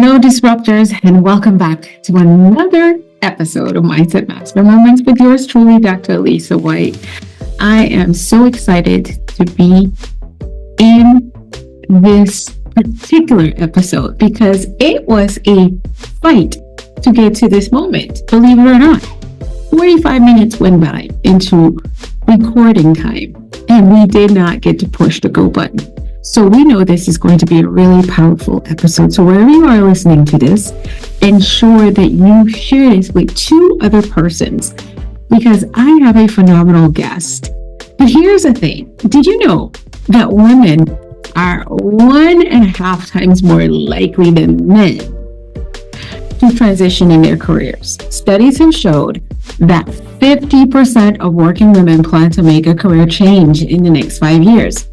Hello, disruptors, and welcome back to another episode of Mindset Master Moments with yours truly, Dr. Alisa Whyte. I am so excited to be in this particular episode because it was a fight to get to this moment, believe it or not. 45 minutes went by into recording time, and we did not get to push the go button. So we know this is going to be a really powerful episode. So wherever you are listening to this, ensure that you share this with 2 other persons because I have a phenomenal guest. But here's the thing. Did you know that women are 1.5 times more likely than men to transition in their careers? Studies have showed that 50% of working women plan to make a career change in the next 5 years.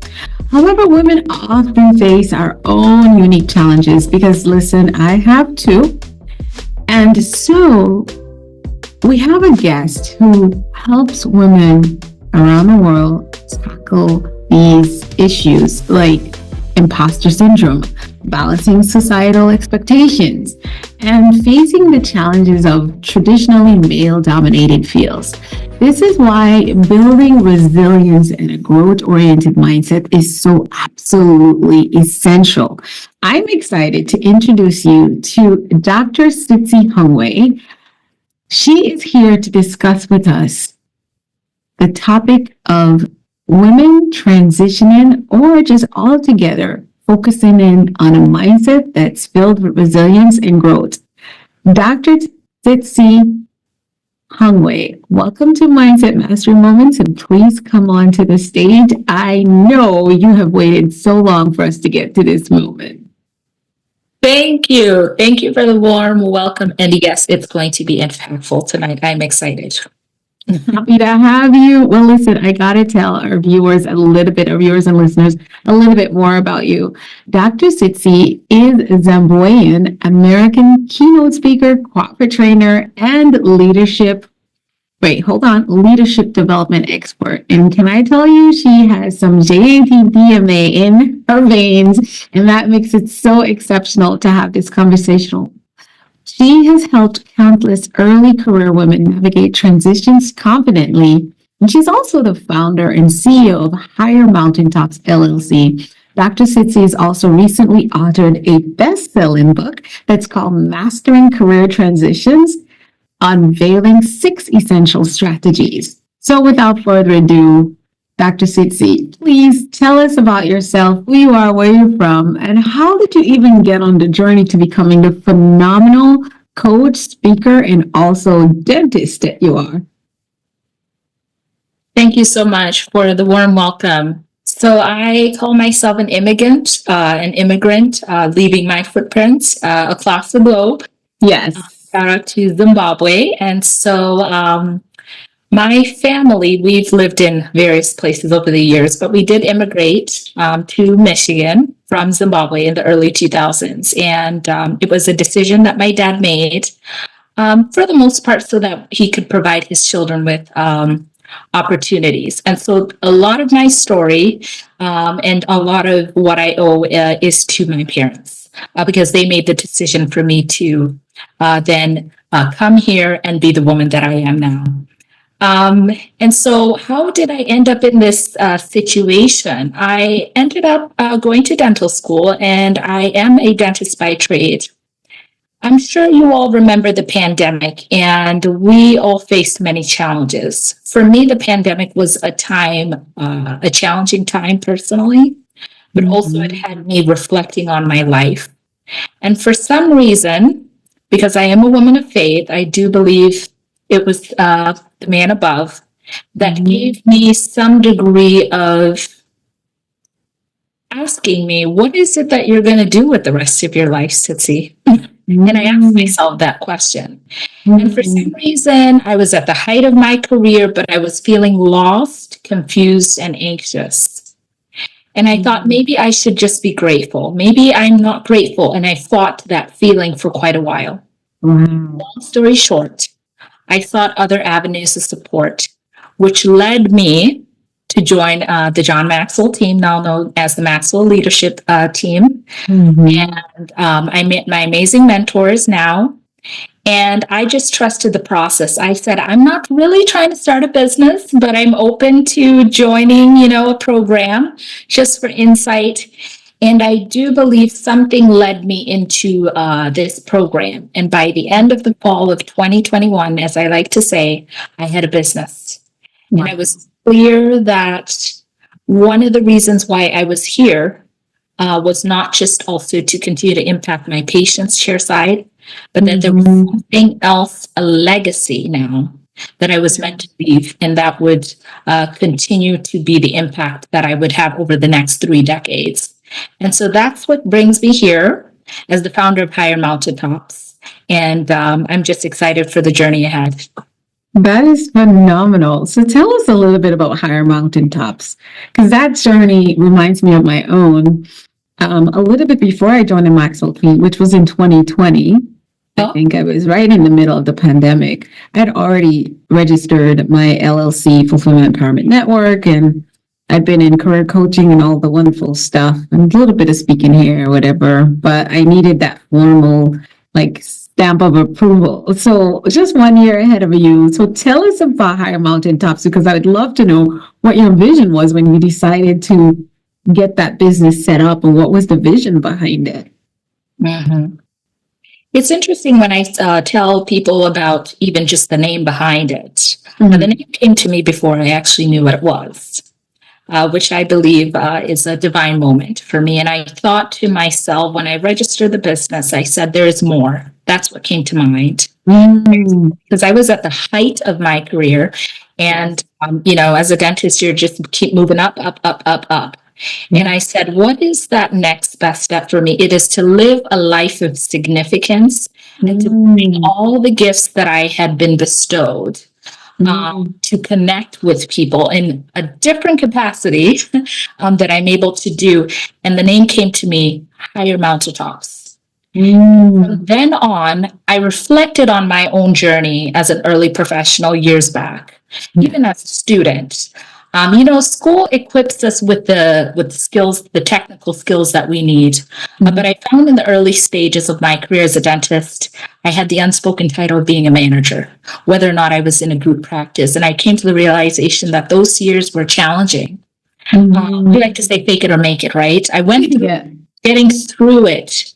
However, women often face our own unique challenges because, listen, I have too. And so we have a guest who helps women around the world tackle these issues like imposter syndrome, balancing societal expectations, and facing the challenges of traditionally male-dominated fields. This is why building resilience and a growth-oriented mindset is so absolutely essential. I'm excited to introduce you to Dr. Tsitsi Hungwe. She is here to discuss with us the topic of women transitioning or just altogether focusing in on a mindset that's filled with resilience and growth. Dr. Tsitsi Hungwe, welcome to Mindset Mastery Moments, and please come on to the stage. I know you have waited so long for us to get to this moment. Thank you. Thank you for the warm welcome. And yes, it's going to be impactful tonight. I'm excited. Happy to have you. Well, listen, I got to tell our viewers a little bit, our viewers and listeners, a little bit more about you. Dr. Tsitsi is a Zimbabwean-American keynote speaker, corporate trainer, and leadership development expert. And can I tell you, she has some JATDMA in her veins, and that makes it so exceptional to have this conversation. She has helped countless early career women navigate transitions confidently, and she's also the founder and CEO of Higher Mountaintops, LLC. Dr. Tsitsi has also recently authored a best-selling book that's called Mastering Career Transitions, Unveiling 6 Essential Strategies. So without further ado, Dr. Tsitsi, please tell us about yourself, who you are, where you're from, and how did you even get on the journey to becoming the phenomenal coach, speaker, and also dentist that you are? Thank you so much for the warm welcome. So I call myself an immigrant, leaving my footprints across the globe. Yes. Shout out to Zimbabwe. And so my family, we've lived in various places over the years, but we did immigrate to Michigan from Zimbabwe in the early 2000s. And it was a decision that my dad made for the most part so that he could provide his children with opportunities. And so a lot of my story and a lot of what I owe is to my parents because they made the decision for me to then come here and be the woman that I am now. And so how did I end up in this situation? I ended up going to dental school, and I am a dentist by trade. I'm sure you all remember the pandemic, and we all faced many challenges. For me, the pandemic was a challenging time personally, but also it had me reflecting on my life. And for some reason, because I am a woman of faith, I do believe it was the man above that gave me some degree of asking me, what is it that you're going to do with the rest of your life, Tsitsi? And I asked myself that question. And for some reason, I was at the height of my career, but I was feeling lost, confused, and anxious. And I thought maybe I should just be grateful. Maybe I'm not grateful. And I fought that feeling for quite a while. Long story short, I sought other avenues of support, which led me to join the John Maxwell team, now known as the Maxwell Leadership Team. Mhm. And I met my amazing mentors now. And I just trusted the process. I said, I'm not really trying to start a business, but I'm open to joining, a program just for insight. And I do believe something led me into this program. And by the end of the fall of 2021, as I like to say, I had a business. And Wow. it was clear that one of the reasons why I was here was not just also to continue to impact my patients' chair side, but that there was Mhm. something else, a legacy now that I was meant to leave, and that would continue to be the impact that I would have over the next 3 decades. And so that's what brings me here as the founder of Higher Mountaintops. And I'm just excited for the journey ahead. That is phenomenal. So tell us a little bit about Higher Mountaintops, because that journey reminds me of my own. A little bit before I joined the Maxwell team, which was in 2020, I Oh, think I was right in the middle of the pandemic. I had already registered my LLC Fulfillment Empowerment Network, and I'd been in career coaching and all the wonderful stuff, and a little bit of speaking here or whatever. But I needed that formal, like, stamp of approval. So just 1 year ahead of you. So tell us about Higher Mountaintops, because I would love to know what your vision was when you decided to get that business set up, and what was the vision behind it? mhm. It's interesting when I tell people about even just the name behind it. The name came to me before I actually knew what it was, which I believe is a divine moment for me. And I thought to myself, when I registered the business, I said, there is more. That's what came to mind. Because I was at the height of my career. And, as a dentist, you're just keep moving up, up, up, up, up. And I said, what is that next best step for me? It is to live a life of significance and to bring all the gifts that I had been bestowed to connect with people in a different capacity that I'm able to do. And the name came to me, Higher Mountaintops. From then on, I reflected on my own journey as an early professional years back, even as a student. School equips us with the skills, the technical skills that we need. But I found in the early stages of my career as a dentist, I had the unspoken title of being a manager, whether or not I was in a group practice. And I came to the realization that those years were challenging. We like to say fake it or make it, right? I went through getting through it,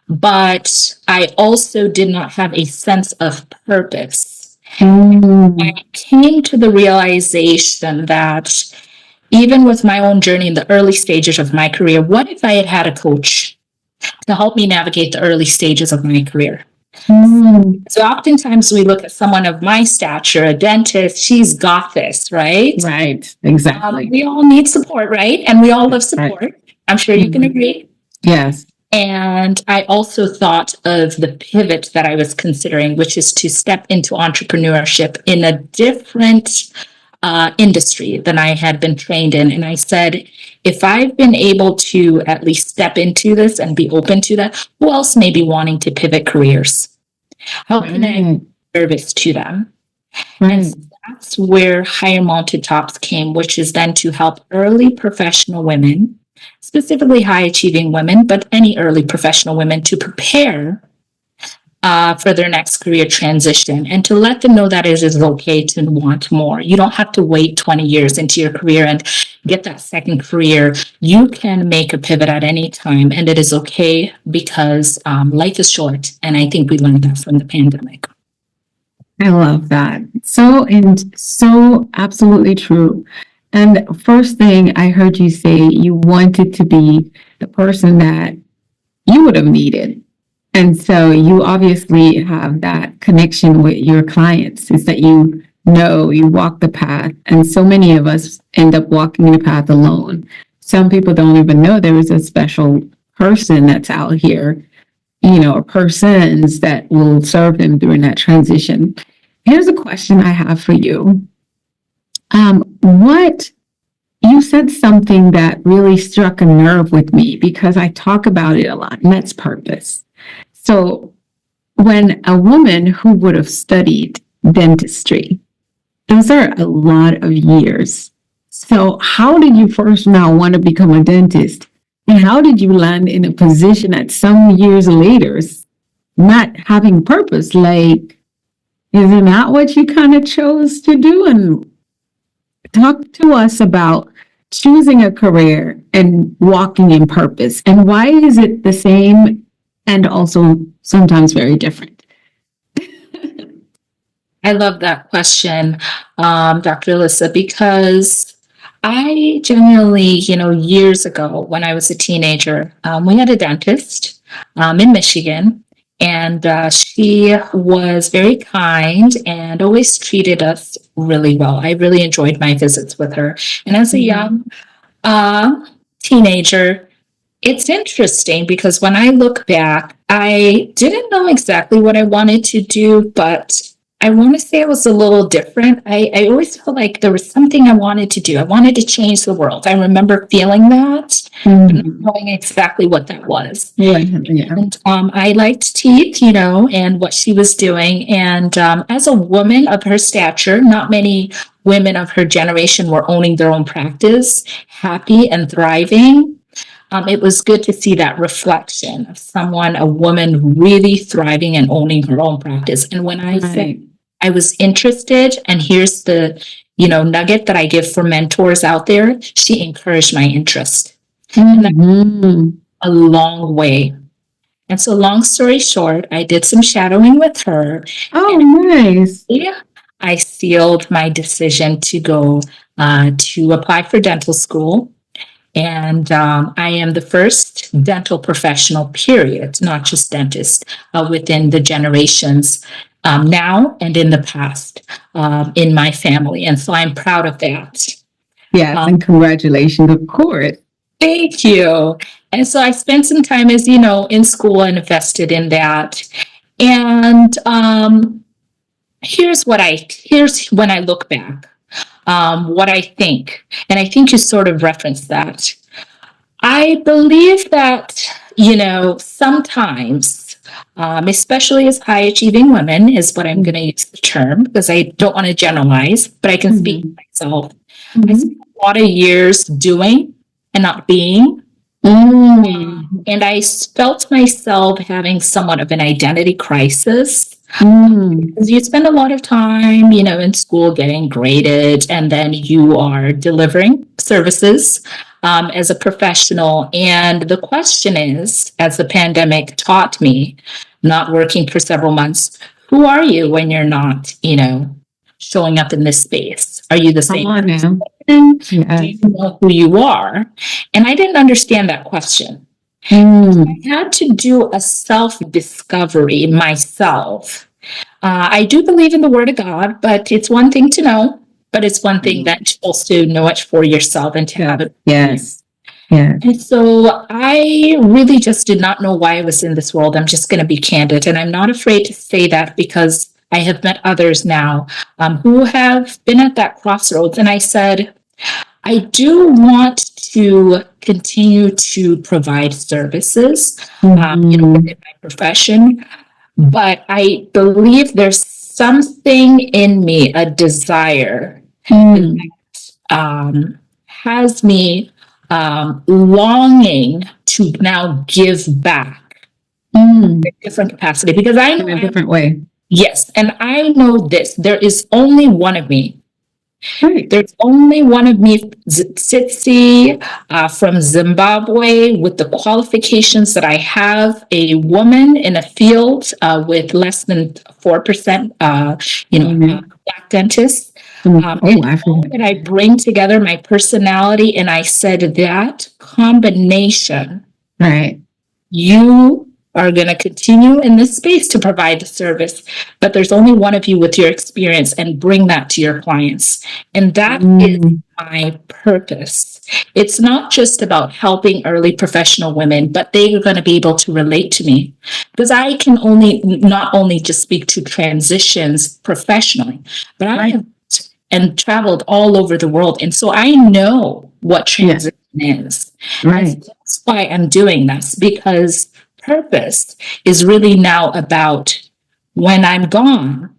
but I also did not have a sense of purpose. I came to the realization that even with my own journey in the early stages of my career, what if I had had a coach to help me navigate the early stages of my career? So oftentimes we look at someone of my stature, a dentist, she's got this, right? Right, exactly. We all need support, right? And we all love support. I'm sure you can agree. Yes. And I also thought of the pivot that I was considering, which is to step into entrepreneurship in a different industry than I had been trained in. And I said, if I've been able to at least step into this and be open to that, who else may be wanting to pivot careers? How can I be service to them? And so that's where Higher Mountaintops came, which is then to help early professional women, specifically high achieving women, but any early professional women, to prepare for their next career transition and to let them know that it is okay to want more. You don't have to wait 20 years into your career and get that second career. You can make a pivot at any time, and it is okay because life is short. And I think we learned that from the pandemic. I love that. So absolutely true. And first thing I heard you say, you wanted to be the person that you would have needed. And so you obviously have that connection with your clients, is that you walk the path. And so many of us end up walking the path alone. Some people don't even know there is a special person that's out here, or persons that will serve them during that transition. Here's a question I have for you. What you said something that really struck a nerve with me, because I talk about it a lot, and that's purpose. So when a woman who would have studied dentistry, those are a lot of years. So how did you first now want to become a dentist? And how did you land in a position at some years later, not having purpose? Like, is it not what you kind of chose to do? And talk to us about choosing a career and walking in purpose. And why is it the same and also sometimes very different? I love that question, Dr. Alisa, because I genuinely, years ago when I was a teenager, we had a dentist in Michigan, and she was very kind and always treated us really well. I really enjoyed my visits with her. And as a young teenager, it's interesting because when I look back, I didn't know exactly what I wanted to do, but I want to say it was a little different. I always felt like there was something I wanted to do. I wanted to change the world. I remember feeling that, but not knowing exactly what that was. Yeah. And I liked teeth, and what she was doing. And as a woman of her stature, not many women of her generation were owning their own practice, happy and thriving. It was good to see that reflection of a woman really thriving and owning her own practice. And when I said I was interested, and here's the, nugget that I give for mentors out there, she encouraged my interest. And that went a long way. And so long story short, I did some shadowing with her. Oh, nice. Yeah. I sealed my decision to go to apply for dental school. And I am the first dental professional, period, not just dentist, within the generations now and in the past in my family. And so I'm proud of that. Yes, and congratulations, of course. Thank you. And so I spent some time, as you know, in school and invested in that. And here's when I look back. What I think, and I think you sort of referenced that. I believe that, sometimes, especially as high achieving women, is what I'm going to use the term because I don't want to generalize, but I can speak for myself. I spent a lot of years doing and not being. And I felt myself having somewhat of an identity crisis. Because you spend a lot of time, in school getting graded, and then you are delivering services as a professional. And the question is, as the pandemic taught me, not working for several months, who are you when you're not, showing up in this space? Are you the same person? Do you know who you are? And I didn't understand that question. I had to do a self-discovery myself. I do believe in the Word of God, but it's one thing to know, but it's one thing that you're supposed to know it for yourself and to have it. Yes. Yeah. And so I really just did not know why I was in this world. I'm just going to be candid. And I'm not afraid to say that because I have met others now who have been at that crossroads. And I said, I do want to continue to provide services, within my profession, but I believe there's something in me, a desire that has me longing to now give back in a different capacity because I know in a different way. Yes, and I know this. There is only one of me. Right. There's only one of me, Tsitsi, from Zimbabwe, with the qualifications that I have, a woman in a field with less than 4%, Black dentists. And I bring together my personality, and I said that combination, right? You are going to continue in this space to provide the service, but there's only one of you with your experience, and bring that to your clients. And that is my purpose. It's not just about helping early professional women, but they are going to be able to relate to me because I can not only just speak to transitions professionally, but I have and traveled all over the world. And so I know what transition is. Right. And so that's why I'm doing this, because purpose is really now about when I'm gone,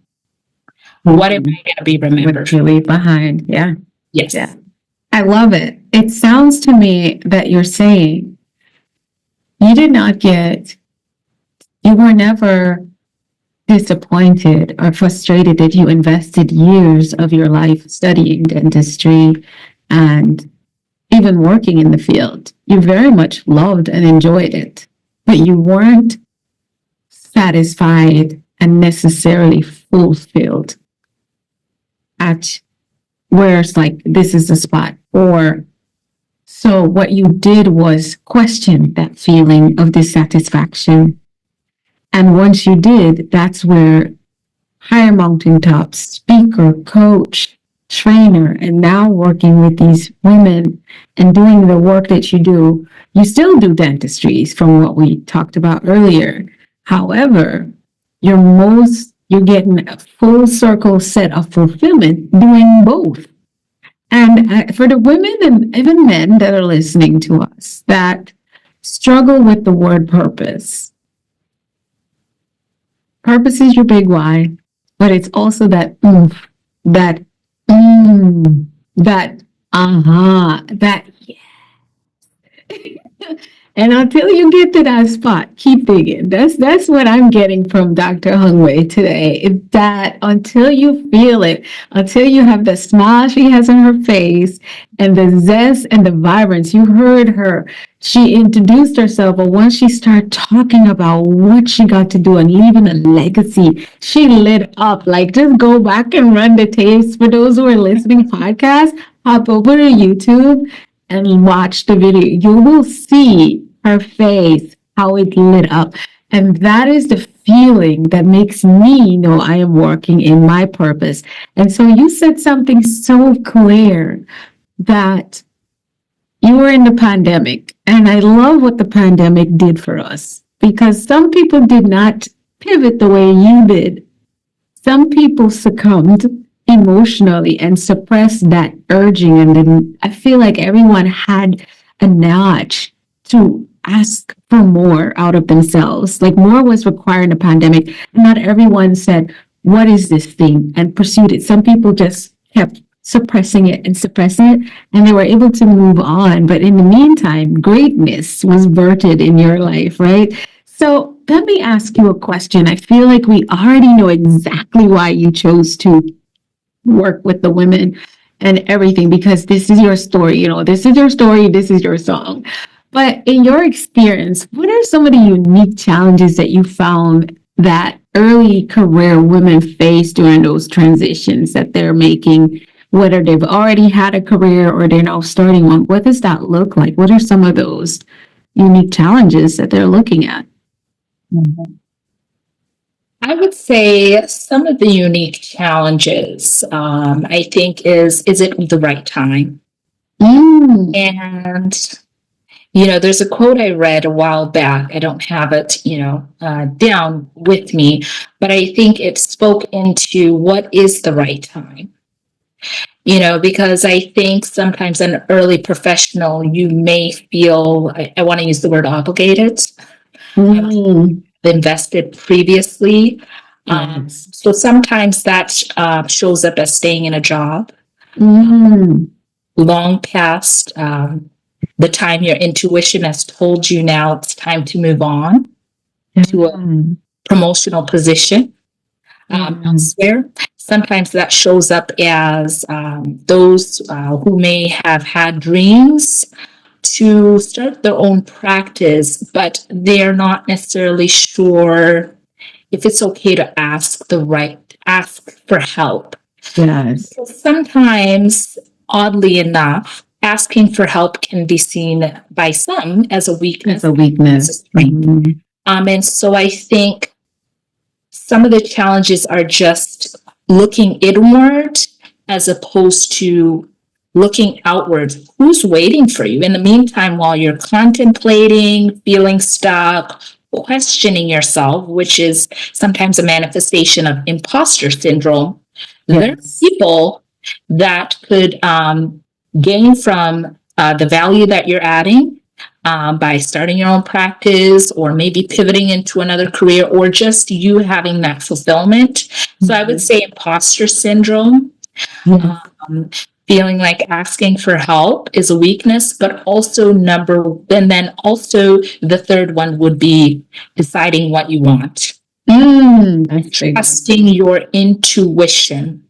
what am I going to be remembered? What you leave behind. Yeah. Yes. Yeah. I love it. It sounds to me that you're saying you did not get, you were never disappointed or frustrated that you invested years of your life studying dentistry and even working in the field. You very much loved and enjoyed it, but you weren't satisfied and necessarily fulfilled at where it's like, this is the spot. Or so what you did was question that feeling of dissatisfaction. And once you did, that's where Higher Mountaintops, speaker, coach, trainer, and now working with these women and doing the work that you do. You still do dentistries from what we talked about earlier. However, you're getting a full circle set of fulfillment doing both. And for the women and even men that are listening to us that struggle with the word purpose, purpose is your big why, but it's also that oomph, that that that and until you get to that spot, keep digging. That's what I'm getting from Dr. Hungwe today. Is that until you feel it, until you have the smile she has on her face and the zest and the vibrance. You heard her. She introduced herself, but once she started talking about what she got to do and leaving a legacy, she lit up. Like, just go back and run the tapes. For those who are listening podcast, hop over to YouTube and watch the video. You will see her face, how it lit up. And that is the feeling that makes me know I am working in my purpose. And so you said something so clear that you were in the pandemic. And I love what the pandemic did for us because some people did not pivot the way you did. Some people succumbed emotionally and suppressed that urging. And then I feel like everyone had a nudge to ask for more out of themselves. Like more was required in the pandemic. And not everyone said, what is this thing? And pursued it. Some people just kept suppressing it and and they were able to move on. But in the meantime, greatness was birthed in your life, right? So let me ask you a question. I feel like we already know exactly why you chose to work with the women and everything because this is your story. This is your story, this is your song. But in your experience, what are some of the unique challenges that you found that early career women face during those transitions that they're making, whether they've already had a career or they're now starting one? What does that look like? What are some of those unique challenges that they're looking at? Mm-hmm. I would say some of the unique challenges, I think, is it the right time? And, there's a quote I read a while back. I don't have it, down with me, but I think it spoke into what is the right time. Because I think sometimes an early professional, you may feel, I want to use the word obligated. Invested previously. So sometimes that shows up as staying in a job long past the time your intuition has told you now it's time to move on to a promotional position elsewhere. Sometimes that shows up as those who may have had dreams to start their own practice, but they're not necessarily sure if it's okay to ask for help. Yes. So sometimes, oddly enough, asking for help can be seen by some as a weakness. As a strength. And so I think some of the challenges are just looking inward as opposed to looking outward. Who's waiting for you? In the meantime, while you're contemplating, feeling stuck, questioning yourself, which is sometimes a manifestation of imposter syndrome, there are people that could gain from the value that you're adding by starting your own practice or maybe pivoting into another career or just you having that fulfillment. So I would say imposter syndrome. feeling like asking for help is a weakness, but also and then also the third one would be deciding what you want. That's big. Trusting your intuition.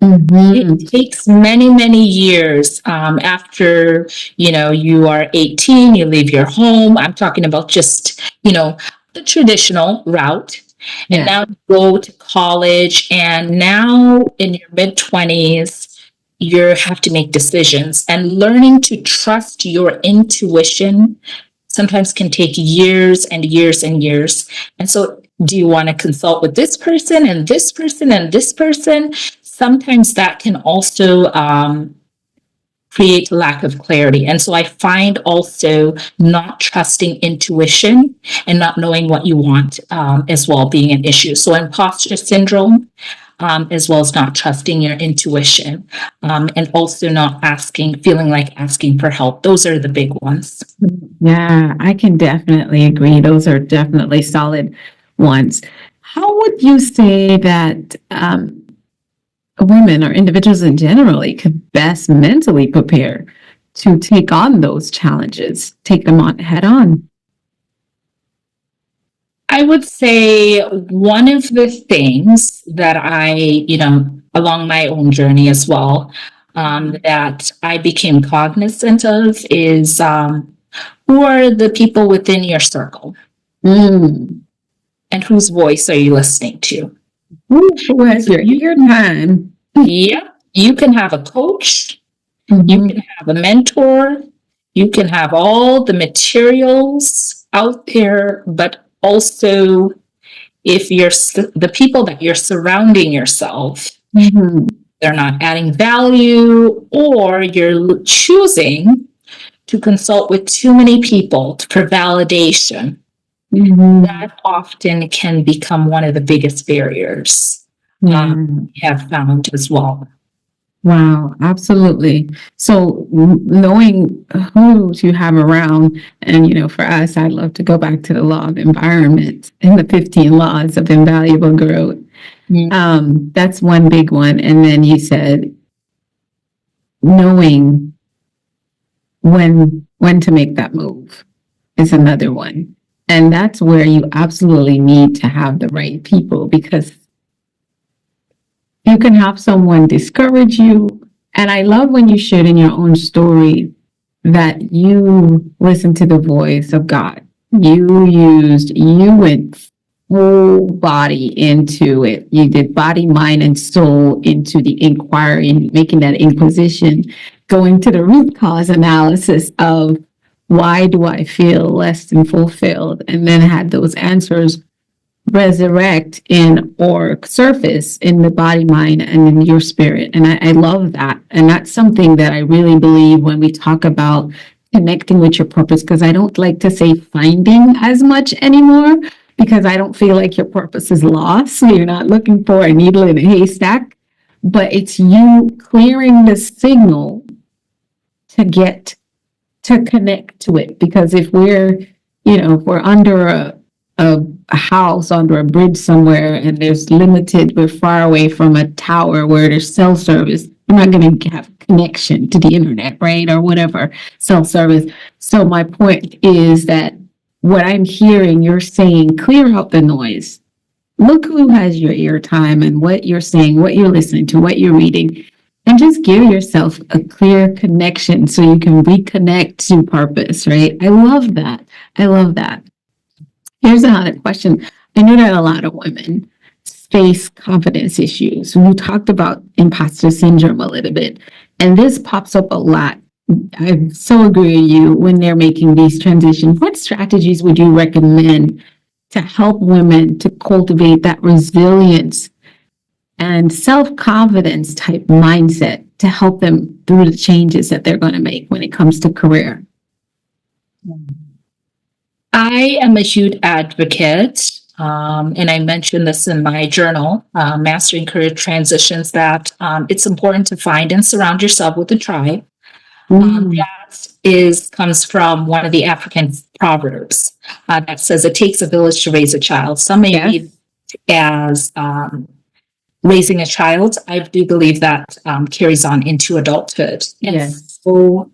Mm-hmm. It takes many, many years after, you are 18, you leave your home. I'm talking about just, the traditional route. And Yeah. now you go to college, and now in your mid-20s, you have to make decisions. And learning to trust your intuition sometimes can take years and years and years. And so, do you want to consult with this person and this person and this person? Sometimes that can also create lack of clarity. And so I find also not trusting intuition and not knowing what you want as well being an issue. So imposter syndrome, as well as not trusting your intuition, and also not feeling like asking for help. Those are the big ones. Yeah, I can definitely agree. Those are definitely solid ones. How would you say that women or individuals in generally could best mentally prepare to take on those challenges, take them on head on? I would say one of the things that along my own journey as well, that I became cognizant of is who are the people within your circle, and whose voice are you listening to? Who has your ear time? Yeah, you can have a coach, you can have a mentor, you can have all the materials out there, but also if the people that you're surrounding yourself, they're not adding value, or you're choosing to consult with too many people for validation, that often can become one of the biggest barriers we have found as well. Wow, absolutely. So knowing who you have around, and for us, I'd love to go back to the law of environment and the 15 laws of invaluable growth. That's one big one. And then you said knowing when to make that move is another one. And that's where you absolutely need to have the right people, because you can have someone discourage you. And I love when you shared in your own story that you listened to the voice of God. You went full body into it. You did body, mind, and soul into the inquiry, making that inquisition, going to the root cause analysis of why do I feel less than fulfilled? And then had those answers resurrect or surface in the body, mind, and in your spirit. And I love that. And that's something that I really believe when we talk about connecting with your purpose, because I don't like to say finding as much anymore, because I don't feel like your purpose is lost. So you're not looking for a needle in a haystack, but it's you clearing the signal to connect to it. Because if we're under a house, under a bridge somewhere, and we're far away from a tower where there's cell service, we're not going to have connection to the internet, right? Or whatever, cell service. So my point is that what I'm hearing, you're saying, clear out the noise. Look who has your ear time and what you're saying, what you're listening to, what you're reading, and just give yourself a clear connection so you can reconnect to purpose, right? I love that. I love that. Here's another question. I know that a lot of women face confidence issues. We talked about imposter syndrome a little bit, and this pops up a lot. I so agree with you when they're making these transitions. What strategies would you recommend to help women to cultivate that resilience and self-confidence type mindset to help them through the changes that they're going to make when it comes to career? I am a huge advocate, and I mentioned this in my journal, Mastering Career Transitions, that it's important to find and surround yourself with a tribe. That comes from one of the African proverbs that says it takes a village to raise a child. Some may read as raising a child, I do believe that carries on into adulthood. And Yes. so,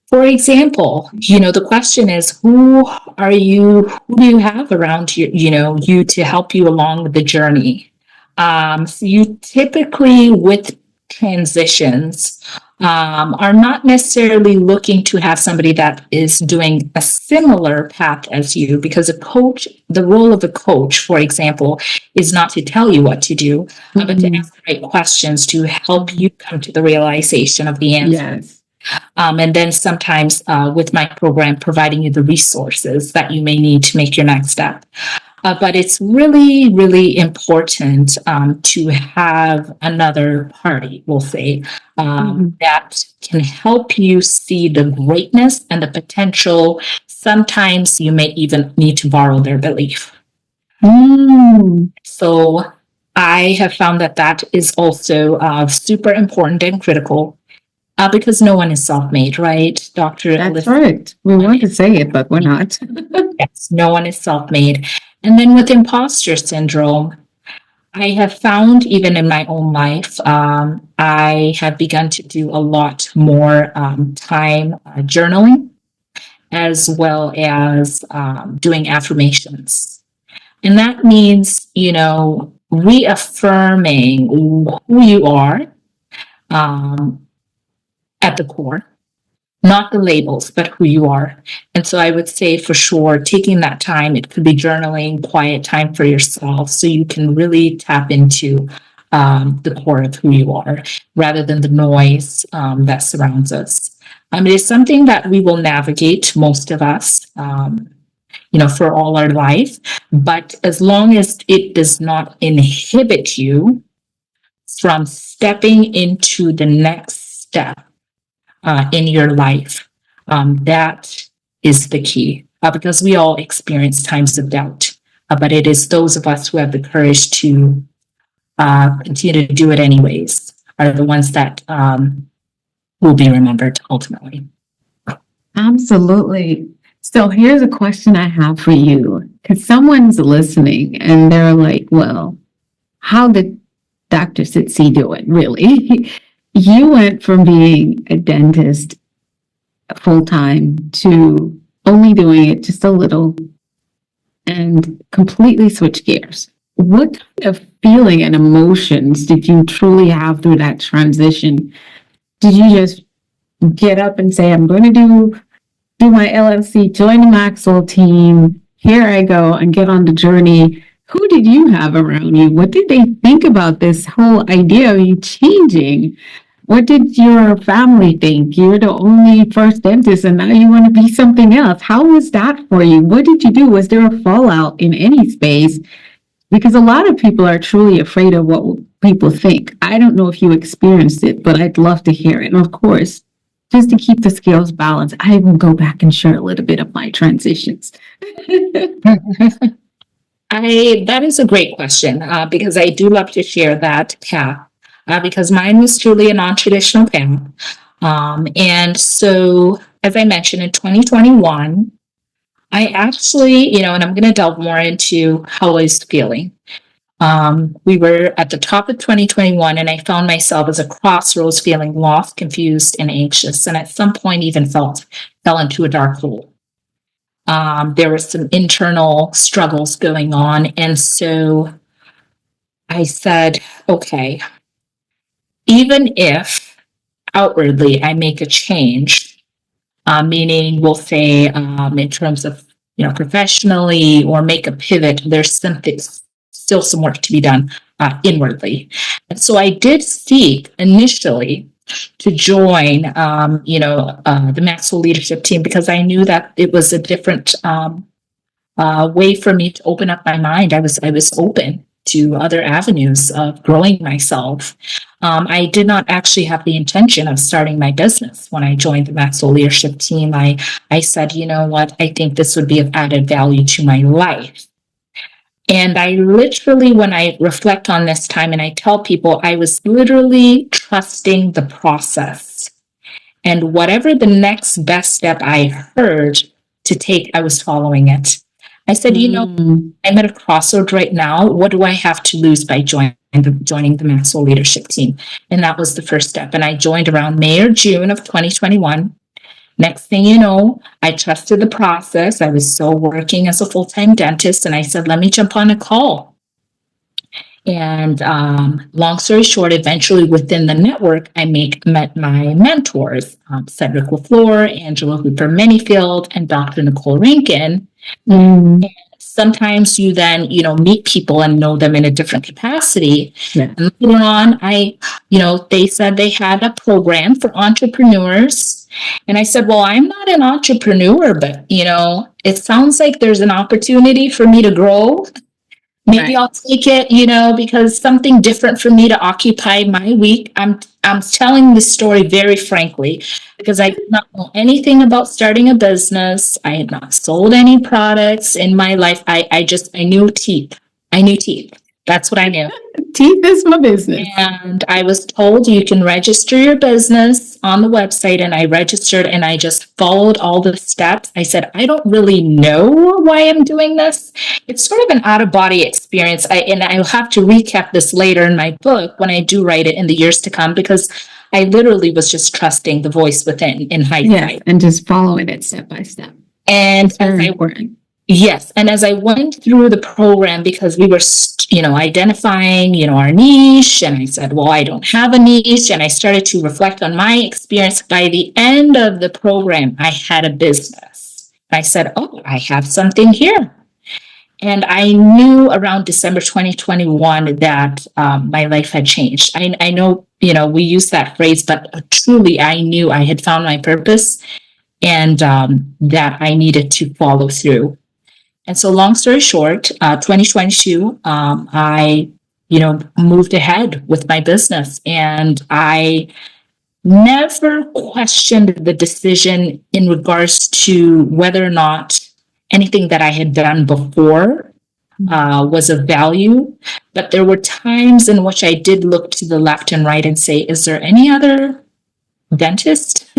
for example, the question is, who do you have around you to help you along with the journey? So you typically, with transitions, are not necessarily looking to have somebody that is doing a similar path as you, because the role of a coach, for example, is not to tell you what to do, but to ask the right questions to help you come to the realization of the answer. Yes. And then sometimes with my program, providing you the resources that you may need to make your next step. But it's really, really important to have another party, we'll say, that can help you see the greatness and the potential. Sometimes you may even need to borrow their belief. So I have found that is also super important and critical. Because no one is self-made, right, Dr. That's Alisa? right. We want to say it, but we're not. Yes, no one is self-made. And then with imposter syndrome, I have found, even in my own life, I have begun to do a lot more time journaling, as well as doing affirmations. And that means, reaffirming who you are at the core, not the labels, but who you are. And so I would say, for sure, taking that time, it could be journaling, quiet time for yourself, so you can really tap into the core of who you are, rather than the noise that surrounds us. It is something that we will navigate, most of us, for all our life. But as long as it does not inhibit you from stepping into the next step in your life, that is the key, because we all experience times of doubt, but it is those of us who have the courage to continue to do it anyways are the ones that will be remembered ultimately. Absolutely. So here's a question I have for you, because someone's listening and they're like, well, how did Dr. Tsitsi do it, really? You went from being a dentist full-time to only doing it just a little and completely switch gears. What kind of feeling and emotions did you truly have through that transition? Did you just get up and say, I'm going to do my LLC, join the Maxwell team, here I go, and get on the journey? Who did you have around you? What did they think about this whole idea of you changing? What did your family think? You're the only first dentist and now you want to be something else. How was that for you? What did you do? Was there a fallout in any space? Because a lot of people are truly afraid of what people think. I don't know if you experienced it, but I'd love to hear it. And of course, just to keep the scales balanced, I will go back and share a little bit of my transitions. That is a great question, because I do love to share that path, because mine was truly a non-traditional path. And so, as I mentioned, in 2021, I actually, and I'm going to delve more into how I was feeling. We were at the top of 2021, and I found myself as a crossroads, feeling lost, confused, and anxious, and at some point even fell into a dark hole. There were some internal struggles going on, and so I said, okay, even if outwardly I make a change, meaning we'll say in terms of professionally, or make a pivot, there's still some work to be done inwardly. And so I did seek initially to join the Maxwell Leadership Team, because I knew that it was a different way for me to open up my mind. I was open to other avenues of growing myself. I did not actually have the intention of starting my business when I joined the Maxwell Leadership Team. I said, you know what, I think this would be of added value to my life. And I literally, when I reflect on this time and I tell people, I was literally trusting the process. And whatever the next best step I heard to take, I was following it. I said, I'm at a crossroad right now. What do I have to lose by joining joining the Maxwell Leadership Team. And that was the first step. And I joined around May or June of 2021. Next thing you know, I trusted the process. I was still working as a full-time dentist, and I said, let me jump on a call. And long story short, eventually within the network, I met my mentors, Cedric LaFleur, Angela Hooper-Manyfield, and Dr. Nicole Rankin. Sometimes you then, meet people and know them in a different capacity. Yeah. And later on, they said they had a program for entrepreneurs. And I said, well, I'm not an entrepreneur, but, it sounds like there's an opportunity for me to grow. Maybe I'll take it, because something different for me to occupy my week. I'm telling this story very frankly, because I did not know anything about starting a business. I had not sold any products in my life. I knew teeth. I knew teeth. That's what I knew. Teeth is my business. And I was told you can register your business on the website, and I registered and I just followed all the steps. I said, I don't really know why I'm doing this. It's sort of an out-of-body experience. I'll have to recap this later in my book when I do write it in the years to come, because I literally was just trusting the voice within in hindsight. Yes, and just following it step by step. And it's very important. Yes. And as I went through the program, because we were, identifying, our niche, and I said, well, I don't have a niche. And I started to reflect on my experience. By the end of the program, I had a business. I said, oh, I have something here. And I knew around December 2021 that my life had changed. I know, we use that phrase, but truly I knew I had found my purpose, and that I needed to follow through. And so long story short, 2022, I, moved ahead with my business, and I never questioned the decision in regards to whether or not anything that I had done before was of value. But there were times in which I did look to the left and right and say, is there any other dentist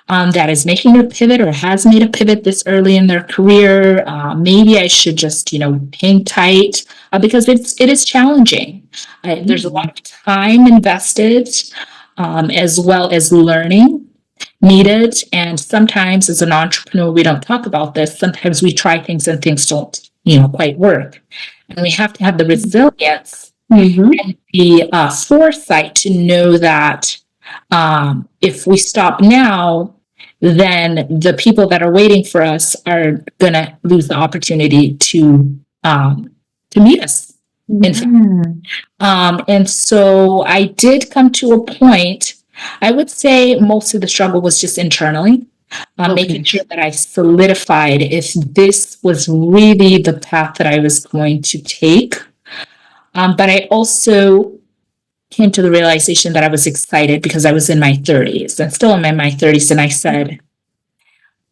that is making a pivot or has made a pivot this early in their career? Maybe I should just, hang tight, because it is challenging. There's a lot of time invested, as well as learning needed. And sometimes as an entrepreneur, we don't talk about this. Sometimes we try things and things don't, quite work. And we have to have the resilience and the foresight to know that if we stop now, then the people that are waiting for us are going to lose the opportunity to meet us. And so I did come to a point, I would say most of the struggle was just internally, making sure that I solidified if this was really the path that I was going to take. But I also came to the realization that I was excited because I was in my 30s and still am in my 30s. And I said,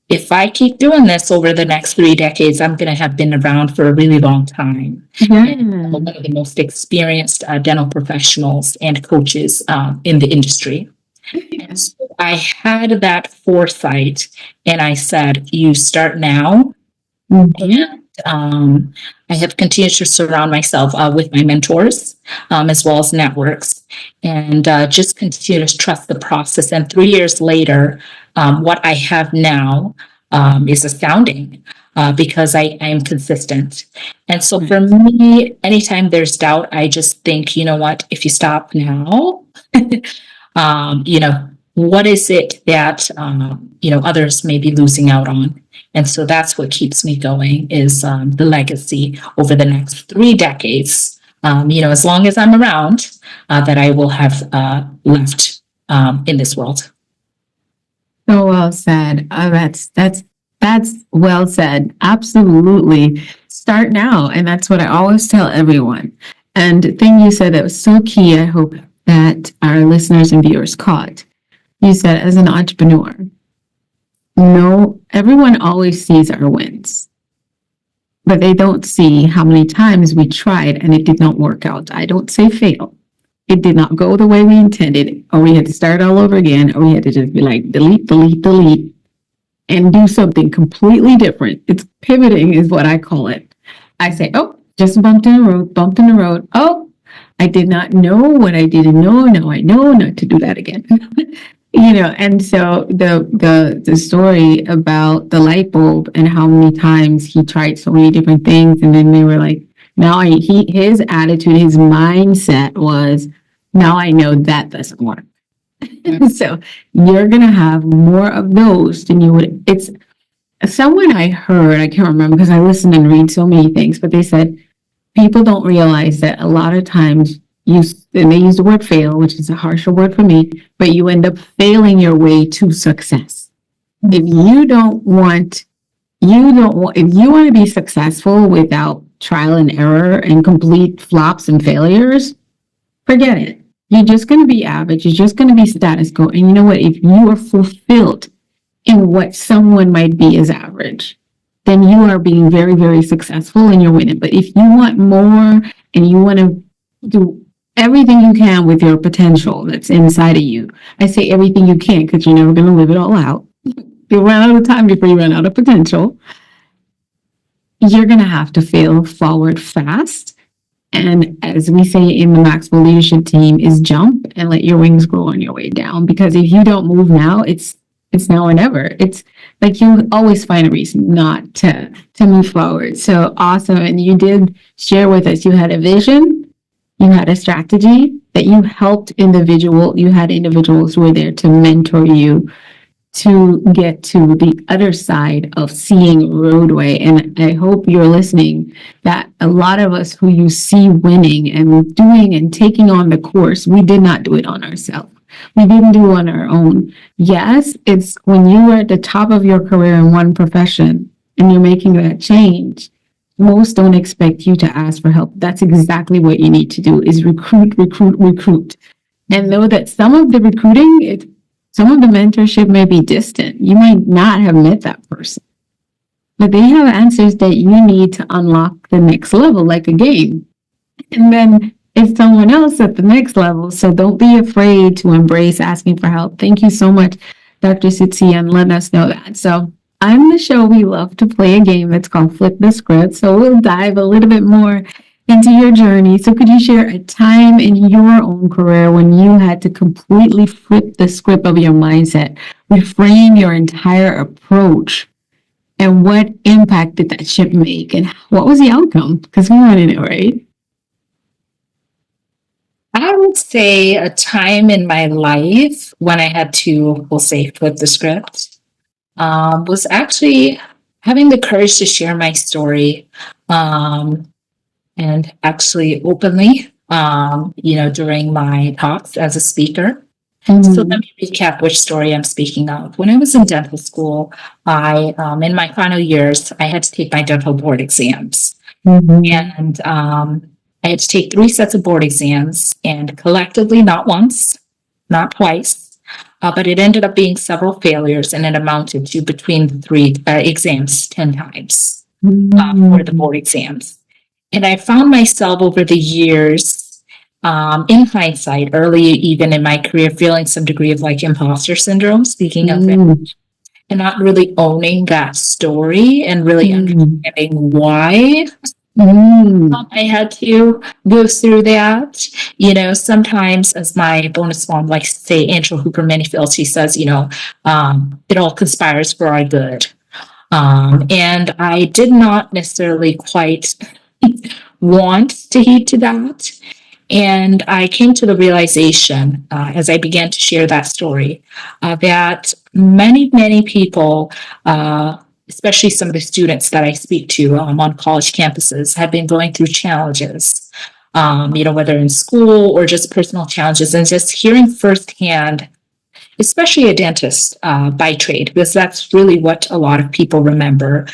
if I keep doing this over the next 3 decades, I'm going to have been around for a really long time. And I'm one of the most experienced dental professionals and coaches in the industry. And so I had that foresight, and I said, you start now. And I have continued to surround myself with my mentors, as well as networks, and just continue to trust the process. And 3 years later, what I have now is astounding, because I am consistent. And so for me, anytime there's doubt, I just think, you know what, if you stop now, what is it that, others may be losing out on? And so that's what keeps me going, is the legacy over the next 3 decades, as long as I'm around, that I will have left in this world. So well said. That's well said. Absolutely. Start now. And that's what I always tell everyone. And the thing you said that was so key, I hope that our listeners and viewers caught. You said, as an entrepreneur, no, everyone always sees our wins, but they don't see how many times we tried and it did not work out. I don't say fail. It did not go the way we intended, or we had to start all over again, or we had to just be like, delete, and do something completely different. It's pivoting is what I call it. I say, oh, just bumped in the road. Oh, I did not know what I didn't know. Now I know not to do that again. And so the story about the light bulb and how many times he tried so many different things, and then they were like, now his attitude, his mindset was, now I know that doesn't work. So you're gonna have more of those than you would. It's someone I heard, I can't remember because I listen and read so many things, but they said people don't realize that a lot of times and they use the word fail, which is a harsher word for me, but you end up failing your way to success. If you want to be successful without trial and error and complete flops and failures, forget it. You're just going to be average. You're just going to be status quo. And you know what? If you are fulfilled in what someone might be as average, then you are being very, very successful and you're winning. But if you want more and you want to do everything you can with your potential that's inside of you, I say everything you can because you're never going to live it all out. You'll run out of time before you run out of potential. You're going to have to fail forward fast. And as we say in the Maxwell Leadership Team, is jump and let your wings grow on your way down. Because if you don't move now, it's now or never. It's like you always find a reason not to move forward. So awesome. And you did share with us, you had a vision, you had a strategy that you had individuals who were there to mentor you to get to the other side of seeing roadway. And I hope you're listening that a lot of us who you see winning and doing and taking on the course, we did not do it on ourselves. We didn't do it on our own. Yes, it's when you are at the top of your career in one profession and you're making that change, most don't expect you to ask for help. That's exactly what you need to do is recruit. And know that some of the recruiting, some of the mentorship may be distant. You might not have met that person, but they have answers that you need to unlock the next level, like a game. And then it's someone else at the next level. So don't be afraid to embrace asking for help. Thank you so much, Dr. Tsitsi, and letting us know that. So on the show, we love to play a game that's called Flip the Script. So we'll dive a little bit more into your journey. So could you share a time in your own career when you had to completely flip the script of your mindset, reframe your entire approach, and what impact did that shift make, and what was the outcome? Because we weren't in it, right? I would say a time in my life when I had to, we'll say, flip the script, was actually having the courage to share my story. And actually openly, during my talks as a speaker. Mm-hmm. So let me recap which story I'm speaking of. When I was in dental school, in my final years, I had to take my dental board exams. Mm-hmm. And I had to take 3 sets of board exams, and collectively, not once, not twice, but it ended up being several failures, and it amounted to between the 3 exams 10 times for the board exams. And I found myself over the years, in hindsight, early even in my career, feeling some degree of like imposter syndrome, speaking of it, and not really owning that story and really understanding why I had to go through that. Sometimes, as my bonus mom likes to say, Angela Hooper Manyfield, she says, it all conspires for our good. And I did not necessarily quite want to heed to that. And I came to the realization as I began to share that story that many, many people, especially some of the students that I speak to on college campuses, have been going through challenges, whether in school or just personal challenges, and just hearing firsthand, especially a dentist by trade, because that's really what a lot of people remember,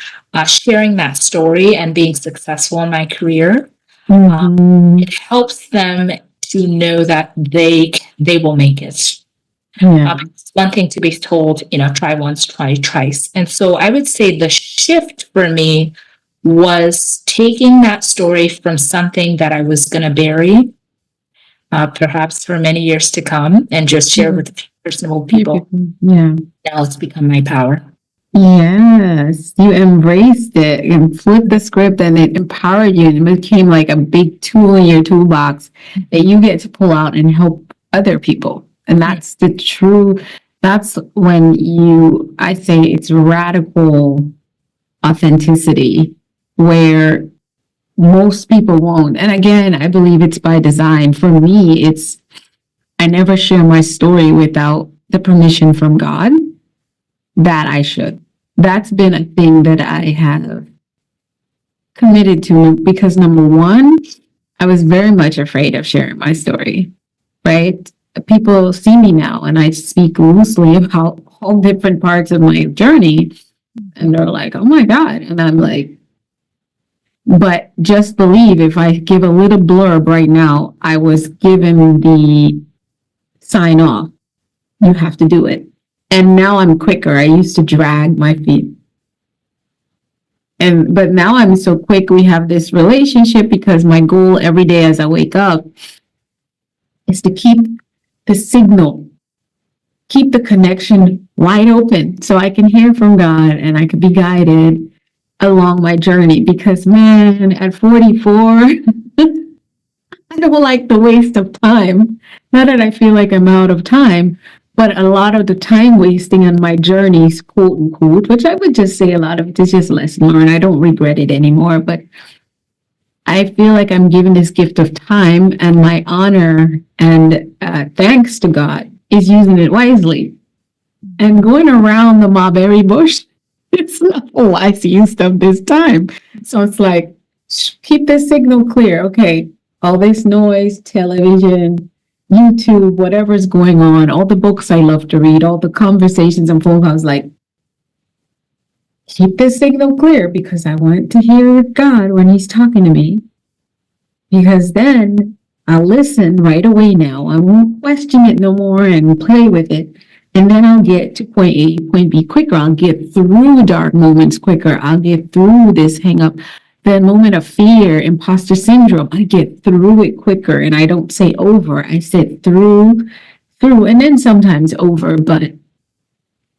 sharing that story and being successful in my career. It helps them to know that they will make it. It's one thing to be told, try once, try twice. And so I would say the shift for me was taking that story from something that I was going to bury, perhaps for many years to come, and just share with personal people. Now it's become my power. Yes, you embraced it and flipped the script, and it empowered you and it became like a big tool in your toolbox that you get to pull out and help other people. And that's the true, that's when I say it's radical authenticity where most people won't. And again, I believe it's by design. For me, I never share my story without the permission from God that I should. That's been a thing that I have committed to because number one, I was very much afraid of sharing my story, right? People see me now and I speak loosely about all different parts of my journey and they're like, oh my God. And I'm like, but just believe if I give a little blurb right now, I was given the sign off. You have to do it. And now I'm quicker. I used to drag my feet. But now I'm so quick. We have this relationship because my goal every day as I wake up is to keep the signal, keep the connection wide open so I can hear from God and I can be guided along my journey. Because man, at 44, I don't like the waste of time. Not that I feel like I'm out of time, but a lot of the time wasting on my journeys, quote unquote, which I would just say a lot of it is just lesson learned. I don't regret it anymore, but I feel like I'm given this gift of time, and my honor and thanks to God is using it wisely. And going around the mulberry bush, it's not wise use of this time. So it's like, keep the signal clear. Okay, all this noise, television, YouTube, whatever's going on, all the books I love to read, all the conversations and phone calls, like, keep this signal clear because I want to hear God when He's talking to me. Because then I'll listen right away now. I won't question it no more and play with it. And then I'll get to point A, point B quicker. I'll get through dark moments quicker. I'll get through this hang up. The moment of fear, imposter syndrome, I get through it quicker. And I don't say over. I say through, and then sometimes over. But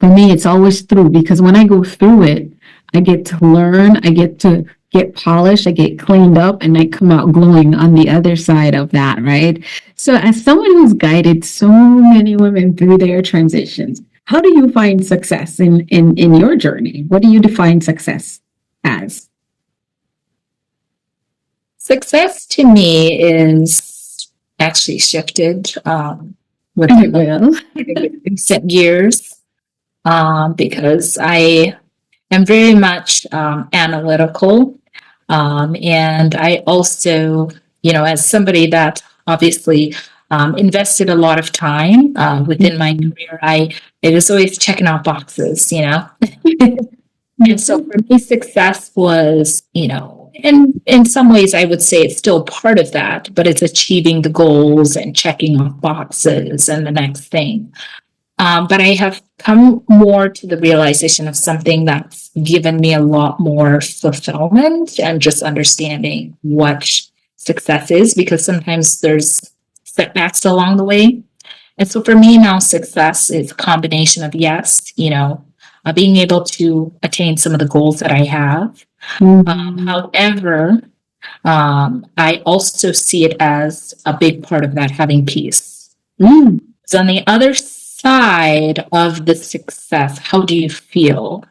for me, it's always through because when I go through it, I get to learn. I get to get polished. I get cleaned up and I come out glowing on the other side of that, right? So as someone who's guided so many women through their transitions, how do you find success in your journey? What do you define success as? Success to me is actually shifted with recent years because I am very much analytical. And I also, as somebody that obviously invested a lot of time within my career, it was always checking out boxes, And so for me, success was, and in some ways I would say it's still part of that, but it's achieving the goals and checking off boxes and the next thing. But I have come more to the realization of something that's given me a lot more fulfillment and just understanding what success is, because sometimes there's setbacks along the way. And so for me now, success is a combination of being able to attain some of the goals that I have. However, I also see it as a big part of that having peace. So on the other side of the success, how do you feel?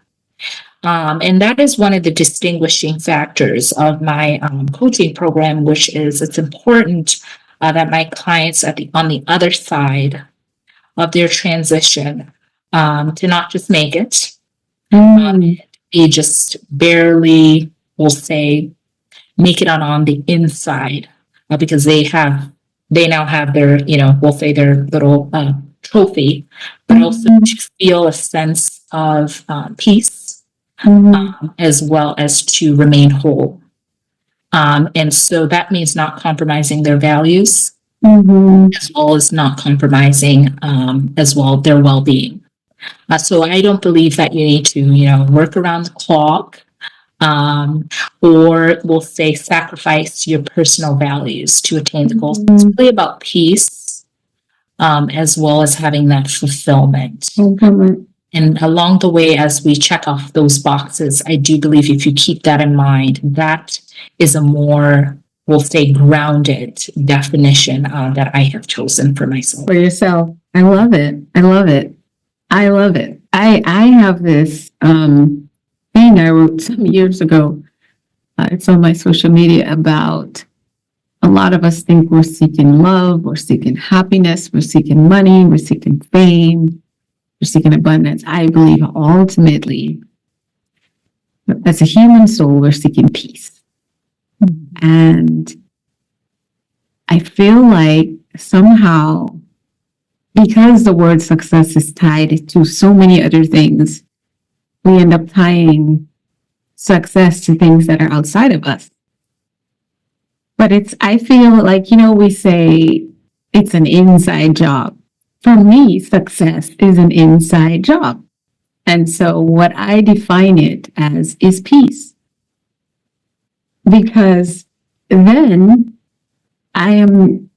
And that is one of the distinguishing factors of my coaching program, which is it's important that my clients on the other side of their transition to not just make it, they just barely, we'll say, make it on the inside because they now have their, we'll say their little trophy, but also to feel a sense of peace as well as to remain whole. And so that means not compromising their values as well as not compromising as well their well-being. So I don't believe that you need to, work around the clock or we'll say sacrifice your personal values to attain the goals. It's really about peace as well as having that fulfillment. And along the way, as we check off those boxes, I do believe if you keep that in mind, that is a more, we'll say, grounded definition that I have chosen for myself. For yourself. I love it. I love it. I love it. I have this thing I wrote some years ago. It's on my social media about a lot of us think we're seeking love, we're seeking happiness, we're seeking money, we're seeking fame, we're seeking abundance. I believe ultimately, as a human soul, we're seeking peace. And I feel like somehow, because the word success is tied to so many other things, we end up tying success to things that are outside of us. But I feel like, we say it's an inside job. For me, success is an inside job. And so what I define it as is peace. Because then I am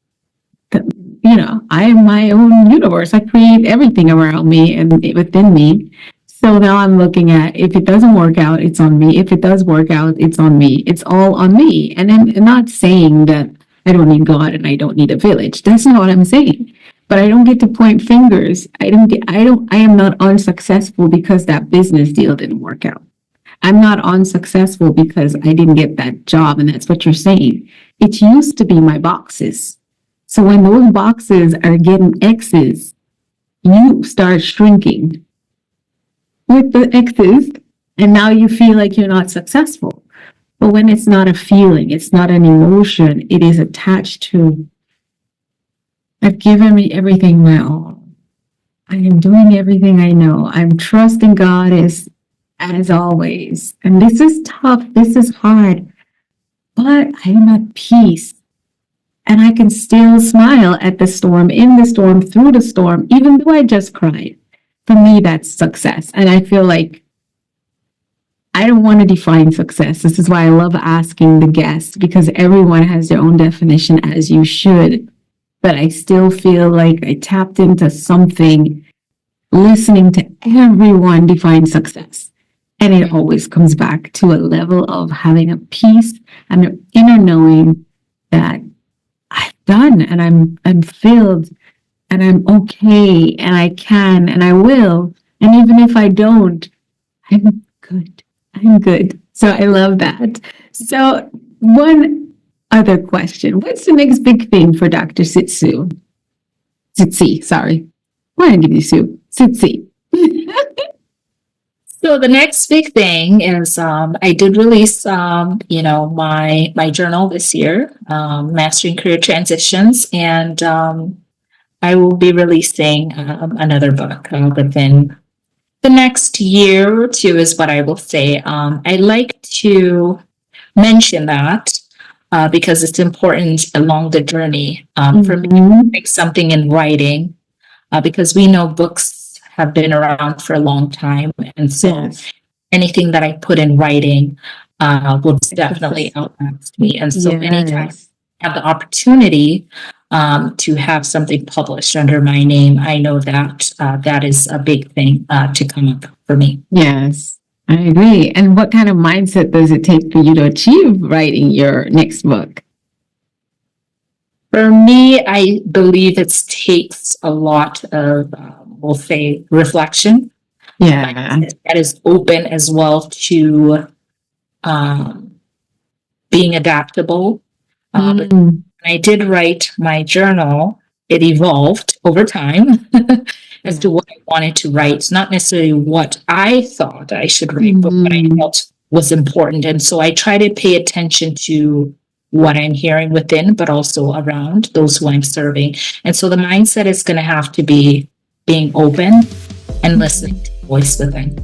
my own universe. I create everything around me and within me. So now I'm looking at, if it doesn't work out, it's on me. If it does work out, it's on me. It's all on me. And I'm not saying that I don't need God and I don't need a village. That's not what I'm saying. But I don't get to point fingers. I am not unsuccessful because that business deal didn't work out. I'm not unsuccessful because I didn't get that job. And that's what you're saying. It used to be my boxes. So when those boxes are getting X's, you start shrinking with the X's, and now you feel like you're not successful. But when it's not a feeling, it's not an emotion, it is attached to, I've given me everything my all. I am doing everything I know. I'm trusting God as always. And this is tough. This is hard. But I am at peace. And I can still smile at the storm, in the storm, through the storm, even though I just cried. For me, that's success. And I feel like I don't want to define success. This is why I love asking the guests, because everyone has their own definition, as you should. But I still feel like I tapped into something, listening to everyone define success. And it always comes back to a level of having a peace and an inner knowing that I've done and I'm filled and I'm okay and I can and I will. And even if I don't, I'm good. I'm good. So I love that. So one other question. What's the next big thing for Dr. Tsitsi, sorry. Why did I give you Sue? Tsitsi. So the next big thing is I did release, my journal this year, Mastering Career Transitions, and I will be releasing another book within the next year or two is what I will say. I like to mention that because it's important along the journey for me to make something in writing because we know books have been around for a long time. And so anything that I put in writing will definitely outlast me. And so anytime I have the opportunity to have something published under my name, I know that that is a big thing to come up for me. Yes, I agree. And what kind of mindset does it take for you to achieve writing your next book? For me, I believe it takes a lot of, we'll say, reflection. Yeah. That is open as well to being adaptable. When I did write my journal, it evolved over time as to what I wanted to write. Not necessarily what I thought I should write, but what I felt was important. And so I try to pay attention to what I'm hearing within, but also around those who I'm serving. And so the mindset is going to have to be being open and listening to the voice within.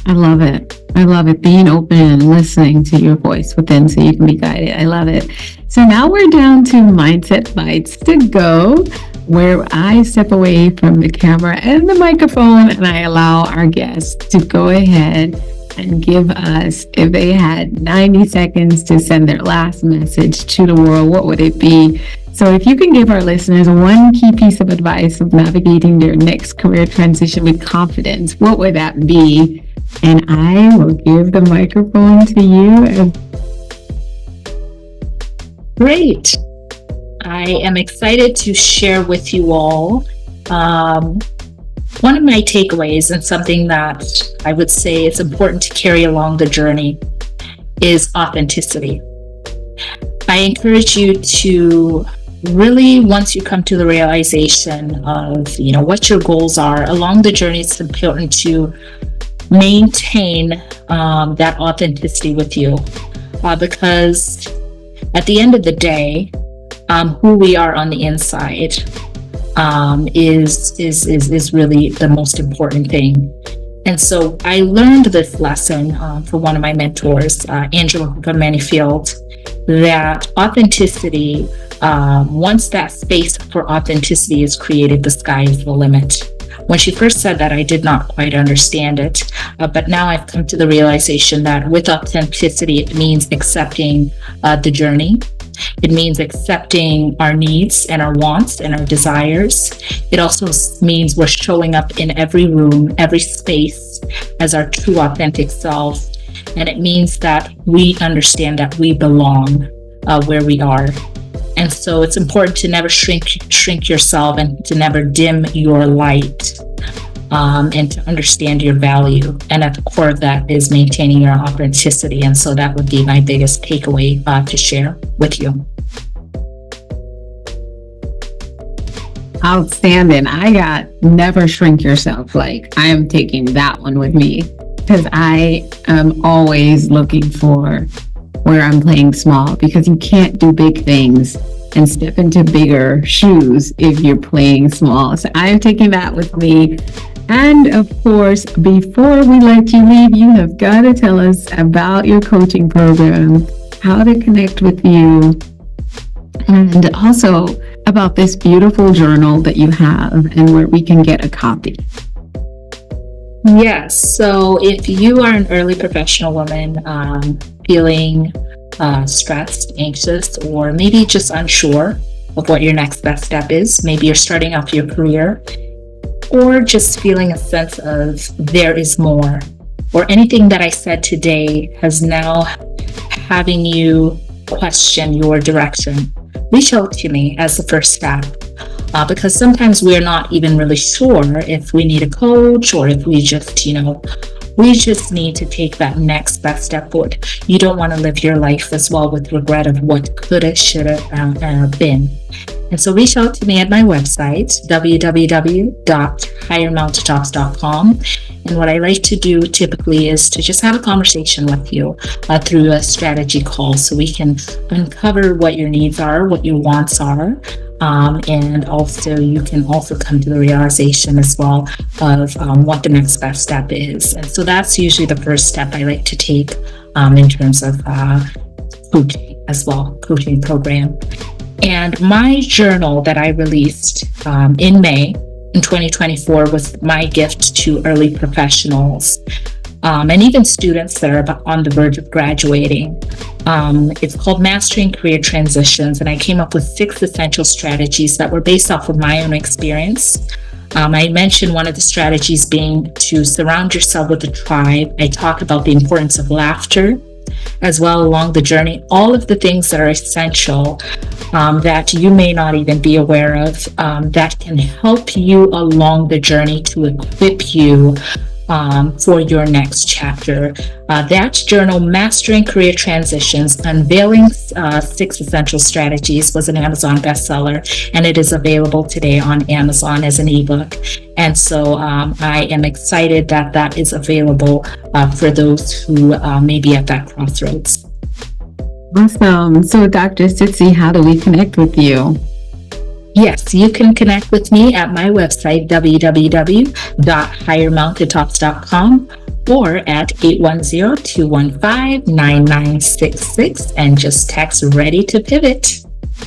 I love it. I love it. Being open and listening to your voice within so you can be guided. I love it. So now we're down to Mindset Bites to go, where I step away from the camera and the microphone and I allow our guests to go ahead and give us, if they had 90 seconds to send their last message to the world, what would it be? So if you can give our listeners one key piece of advice of navigating their next career transition with confidence, what would that be? And I will give the microphone to you. Great. I am excited to share with you all one of my takeaways, and something that I would say it's important to carry along the journey, is authenticity. I encourage you to really, once you come to the realization of, what your goals are along the journey, it's important to maintain that authenticity with you, because at the end of the day, who we are on the inside is really the most important thing. And so I learned this lesson from one of my mentors, Angela Manifield, that authenticity, once that space for authenticity is created, the sky is the limit. When she first said that, I did not quite understand it, but now I've come to the realization that with authenticity, it means accepting the journey. It means accepting our needs and our wants and our desires. It also means we're showing up in every room, every space as our true authentic self. And it means that we understand that we belong where we are. And so it's important to never shrink yourself, and to never dim your light, and to understand your value. And at the core of that is maintaining your authenticity. And so that would be my biggest takeaway to share with you. Outstanding. I got never shrink yourself. Like, I am taking that one with me, because I am always looking for where I'm playing small, because you can't do big things and step into bigger shoes if you're playing small. So I'm taking that with me. And of course, before we let you leave, you have got to tell us about your coaching program, how to connect with you, and also about this beautiful journal that you have and where we can get a copy. Yes. So if you are an early professional woman feeling stressed, anxious, or maybe just unsure of what your next best step is, maybe you're starting off your career, or just feeling a sense of there is more, or anything that I said today has now having you question your direction, reach out to me as the first step. Because sometimes we're not even really sure if we need a coach, or if we just, we just need to take that next best step forward. You don't want to live your life as well with regret of what coulda, shoulda, been. And so reach out to me at my website, www.highermountaintops.com. And what I like to do typically is to just have a conversation with you through a strategy call, so we can uncover what your needs are, what your wants are. And also you can also come to the realization as well of what the next best step is. And so that's usually the first step I like to take in terms of coaching as well, coaching program. And my journal that I released in May in 2024 was my gift to early professionals and even students that are on the verge of graduating. It's called Mastering Career Transitions, and I came up with 6 essential strategies that were based off of my own experience. I mentioned one of the strategies being to surround yourself with a tribe. I talk about the importance of laughter as well along the journey, all of the things that are essential that you may not even be aware of, that can help you along the journey to equip you for your next chapter. That journal, Mastering Career Transitions, Unveiling 6 Essential Strategies, was an Amazon bestseller, and it is available today on Amazon as an ebook. And so I am excited that that is available for those who may be at that crossroads. Awesome. So Dr. Tsitsi, how do we connect with you? Yes, you can connect with me at my website, www.highermountaintops.com, or at 810-215-9966, and just text "ready to pivot."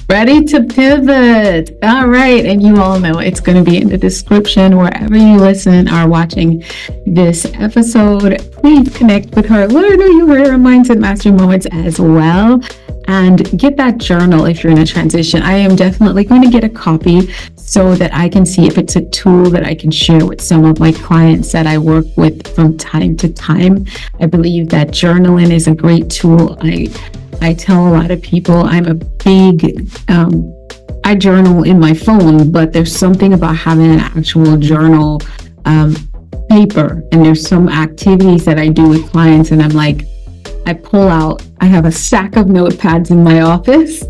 Ready to pivot. All right. And you all know it's going to be in the description wherever you listen or watching this episode. Please connect with her. Let her know you heard her Mindset Mastery Moments as well. And get that journal if you're in a transition. I am definitely going to get a copy so that I can see if it's a tool that I can share with some of my clients that I work with from time to time. I believe that journaling is a great tool. I tell a lot of people I'm a big, I journal in my phone, but there's something about having an actual journal paper. And there's some activities that I do with clients and I'm like, I pull out, I have a stack of notepads in my office.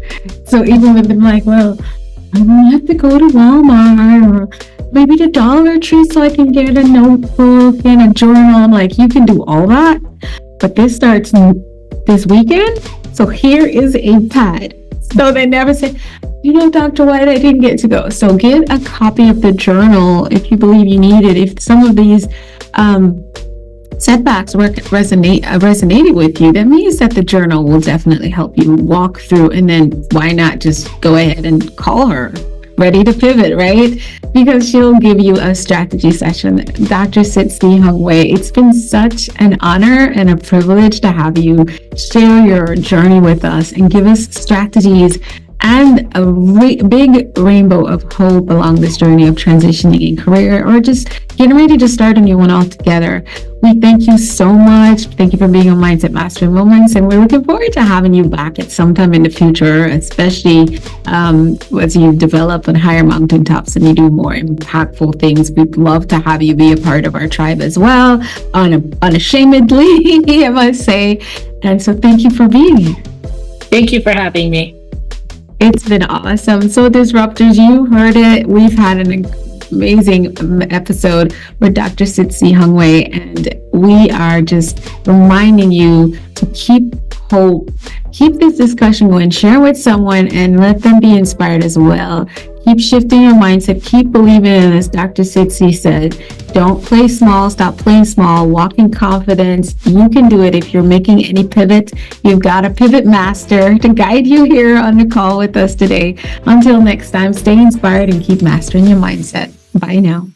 So even when they're like, well, I don't have to go to Walmart or maybe the Dollar Tree so I can get a notebook and a journal. I'm like, you can do all that, but this starts this weekend. So here is a pad. So they never say, Dr. Whyte, I didn't get to go. So get a copy of the journal if you believe you need it. If some of these setbacks resonated with you, that means that the journal will definitely help you walk through. And then why not just go ahead and call her ready to pivot, right? Because she'll give you a strategy session. Dr. Tsitsi Hungwe, it's been such an honor and a privilege to have you share your journey with us and give us strategies and a big rainbow of hope along this journey of transitioning in career or just getting ready to start a new one altogether. We thank you so much. Thank you for being on Mindset Mastery Moments, and we're looking forward to having you back at some time in the future, especially as you develop on Higher Mountaintops and you do more impactful things. We'd love to have you be a part of our tribe as well, unashamedly, I must say. And so thank you for being here. Thank you for having me. It's been awesome. So disruptors, you heard it. We've had an amazing episode with Dr. Tsitsi Hungwe, and we are just reminding you to keep hope, keep this discussion going, share with someone and let them be inspired as well. Keep shifting your mindset, keep believing in it. As Dr. Tsitsi said, don't play small, stop playing small, walk in confidence. You can do it. If you're making any pivot, you've got a pivot master to guide you here on the call with us today. Until next time, stay inspired and keep mastering your mindset. Bye now.